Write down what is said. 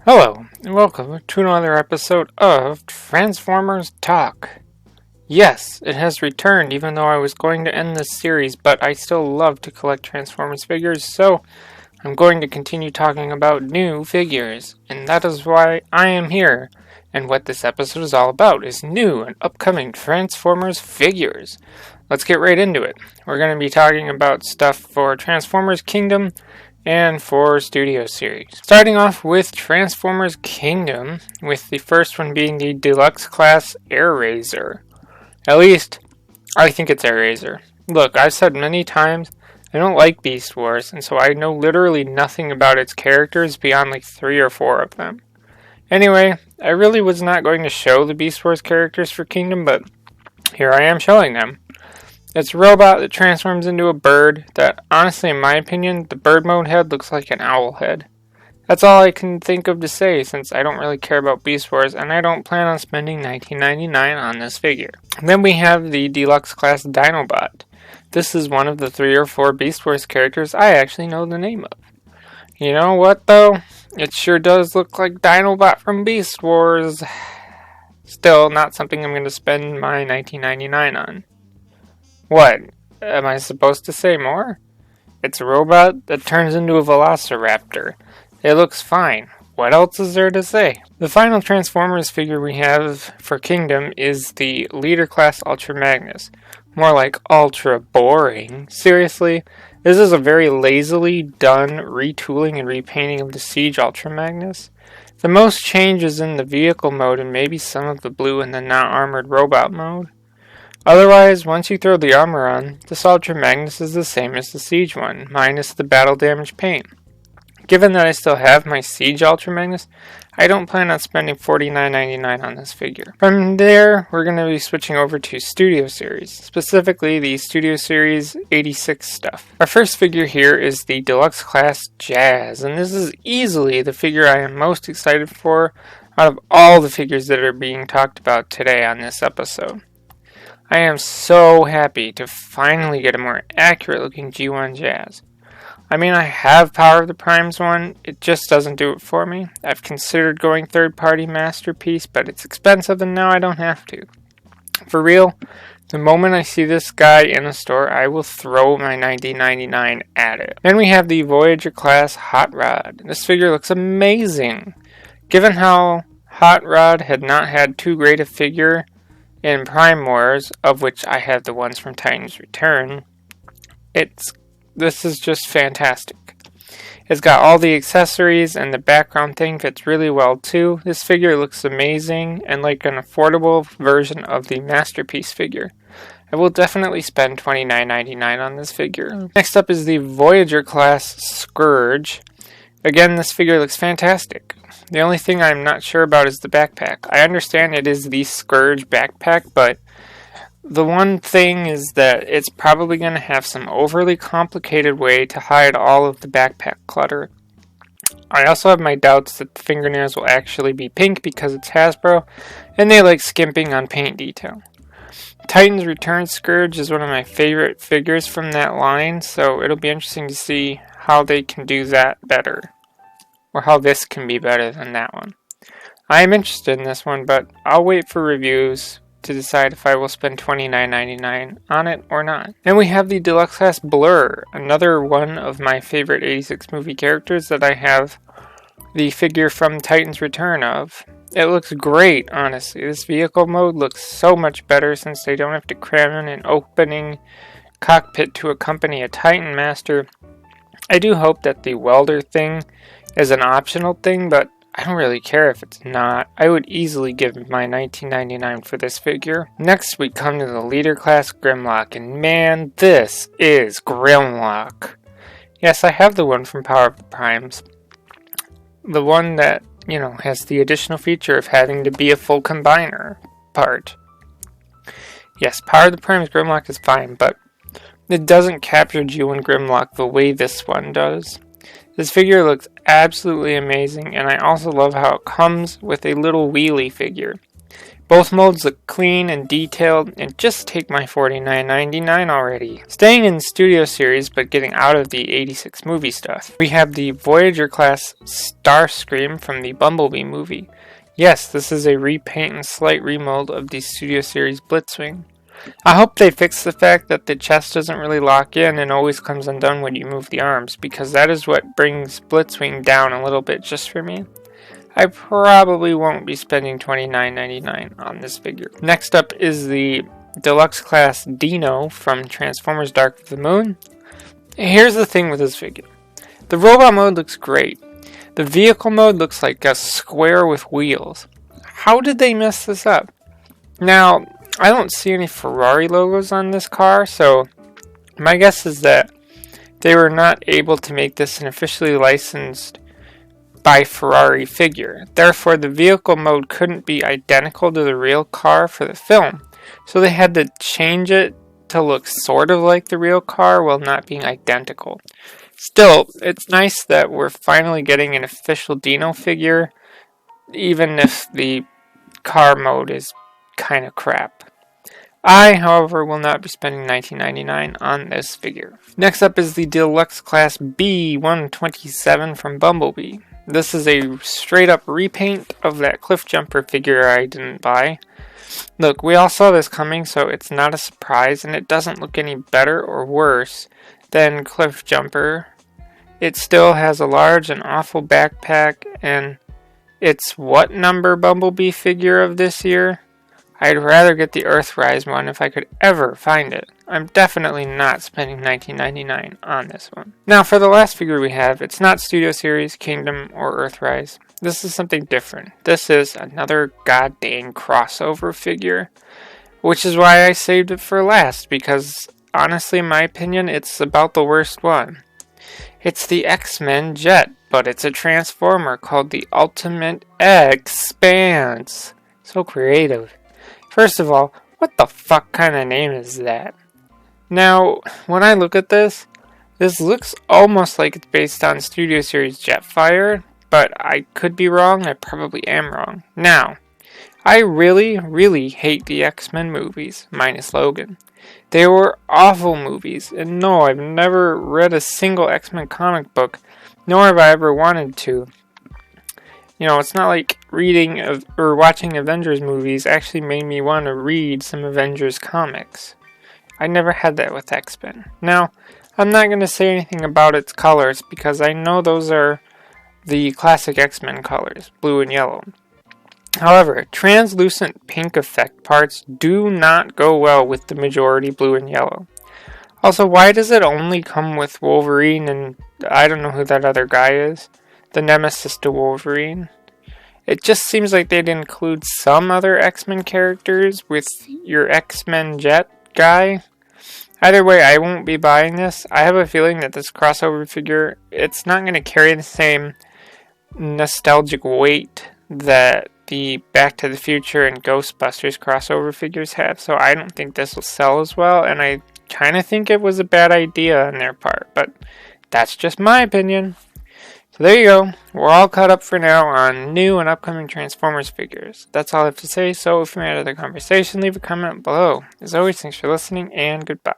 Hello, and welcome to another episode of Transformers Talk. Yes, it has returned even though I was going to end this series, but I still love to collect Transformers figures, so I'm going to continue talking about new figures, and that is why I am here. And what this episode is all about is new and upcoming Transformers figures. Let's get right into it. We're going to be talking about stuff for Transformers Kingdom and for Studio Series. Starting off with Transformers Kingdom, with the first one being the Deluxe Class Air Razor. At least, I think it's Air Razor. Look, I've said many times, I don't like Beast Wars, and so I know literally nothing about its characters beyond like 3 or 4 of them. Anyway, I really was not going to show the Beast Wars characters for Kingdom, but here I am showing them. It's a robot that transforms into a bird that, honestly, in my opinion, the bird mode head looks like an owl head. That's all I can think of to say since I don't really care about Beast Wars and I don't plan on spending $19.99 on this figure. And then we have the Deluxe Class Dinobot. This is one of the 3 or 4 Beast Wars characters I actually know the name of. You know what though? It sure does look like Dinobot from Beast Wars. Still, not something I'm going to spend my $19.99 on. What? Am I supposed to say more? It's a robot that turns into a velociraptor. It looks fine. What else is there to say? The final Transformers figure we have for Kingdom is the Leader Class Ultra Magnus. More like ultra boring. Seriously, this is a very lazily done retooling and repainting of the Siege Ultra Magnus. The most change is in the vehicle mode and maybe some of the blue in the not armored robot mode. Otherwise, once you throw the armor on, this Ultra Magnus is the same as the Siege one, minus the battle damage paint. Given that I still have my Siege Ultra Magnus, I don't plan on spending $49.99 on this figure. From there, we're going to be switching over to Studio Series, specifically the Studio Series 86 stuff. Our first figure here is the Deluxe Class Jazz, and this is easily the figure I am most excited for out of all the figures that are being talked about today on this episode. I am so happy to finally get a more accurate looking G1 Jazz. I mean, I have Power of the Primes one, it just doesn't do it for me. I've considered going third-party Masterpiece, but it's expensive and now I don't have to. For real, the moment I see this guy in a store, I will throw my $19.99 at it. Then we have the Voyager Class Hot Rod. This figure looks amazing. Given how Hot Rod had not had too great a figure in Prime Wars, of which I have the ones from Titan's Return, this is just fantastic. It's got all the accessories and the background thing fits really well too. This figure looks amazing and like an affordable version of the Masterpiece figure. I will definitely spend $29.99 on this figure. Next up is the Voyager Class Scourge. Again, this figure looks fantastic. The only thing I'm not sure about is the backpack. I understand it is the Scourge backpack, but the one thing is that it's probably going to have some overly complicated way to hide all of the backpack clutter. I also have my doubts that the fingernails will actually be pink because it's Hasbro, and they like skimping on paint detail. Titan's Return Scourge is one of my favorite figures from that line, so it'll be interesting to see how they can do that better. Or how this can be better than that one. I am interested in this one, but I'll wait for reviews to decide if I will spend $29.99 on it or not. Then we have the Deluxe Class Blur, another one of my favorite 86 movie characters that I have the figure from Titan's Return of. It looks great, honestly. This vehicle mode looks so much better since they don't have to cram in an opening cockpit to accompany a Titan Master. I do hope that the welder thing is an optional thing, but I don't really care if it's not. I would easily give my $19.99 for this figure. Next we come to the Leader Class Grimlock, and man, this is Grimlock. Yes, I have the one from Power of the Primes. The one that, has the additional feature of having to be a full combiner part. Yes, Power of the Primes Grimlock is fine, but it doesn't capture G1 Grimlock the way this one does. This figure looks absolutely amazing, and I also love how it comes with a little wheelie figure. Both molds look clean and detailed, and just take my $49.99 already. Staying in Studio Series, but getting out of the 86 movie stuff. We have the Voyager class Starscream from the Bumblebee movie. Yes, this is a repaint and slight remold of the Studio Series Blitzwing. I hope they fix the fact that the chest doesn't really lock in and always comes undone when you move the arms, because that is what brings Blitzwing down a little bit just for me. I probably won't be spending $29.99 on this figure. Next up is the Deluxe Class Dino from Transformers Dark of the Moon. Here's the thing with this figure. The robot mode looks great. The vehicle mode looks like a square with wheels. How did they mess this up? Now, I don't see any Ferrari logos on this car, so my guess is that they were not able to make this an officially licensed by Ferrari figure. Therefore, the vehicle mode couldn't be identical to the real car for the film. So they had to change it to look sort of like the real car while not being identical. Still, it's nice that we're finally getting an official Dino figure, even if the car mode is kind of crap. I, however, will not be spending $19.99 on this figure. Next up is the Deluxe Class B-127 from Bumblebee. This is a straight up repaint of that Cliff Jumper figure I didn't buy. Look, we all saw this coming, so it's not a surprise, and it doesn't look any better or worse than Cliff Jumper. It still has a large and awful backpack, and it's what number Bumblebee figure of this year? I'd rather get the Earthrise one if I could ever find it. I'm definitely not spending $19.99 on this one. Now for the last figure we have, it's not Studio Series, Kingdom, or Earthrise. This is something different. This is another goddamn crossover figure, which is why I saved it for last, because honestly, in my opinion, it's about the worst one. It's the XMen Jet, but it's a Transformer called the Ultimate Expanse. So creative. First of all, what the fuck kind of name is that? Now, when I look at this looks almost like it's based on Studio Series Jetfire, but I could be wrong, I probably am wrong. Now, I really, really hate the X-Men movies, minus Logan. They were awful movies, and no, I've never read a single X-Men comic book, nor have I ever wanted to. You know, it's not like reading or watching Avengers movies actually made me want to read some Avengers comics. I never had that with X-Men. Now, I'm not going to say anything about its colors because I know those are the classic X-Men colors, blue and yellow. However, translucent pink effect parts do not go well with the majority blue and yellow. Also, why does it only come with Wolverine and I don't know who that other guy is? The nemesis to Wolverine. It just seems like they'd include some other X-Men characters with your X-Men Jet guy. Either way, I won't be buying this. I have a feeling that this crossover figure, it's not going to carry the same nostalgic weight that the Back to the Future and Ghostbusters crossover figures have, so I don't think this will sell as well, and I kind of think it was a bad idea on their part, but that's just my opinion. So there you go. We're all caught up for now on new and upcoming Transformers figures. That's all I have to say, so if you had other conversation, leave a comment below. As always, thanks for listening, and goodbye.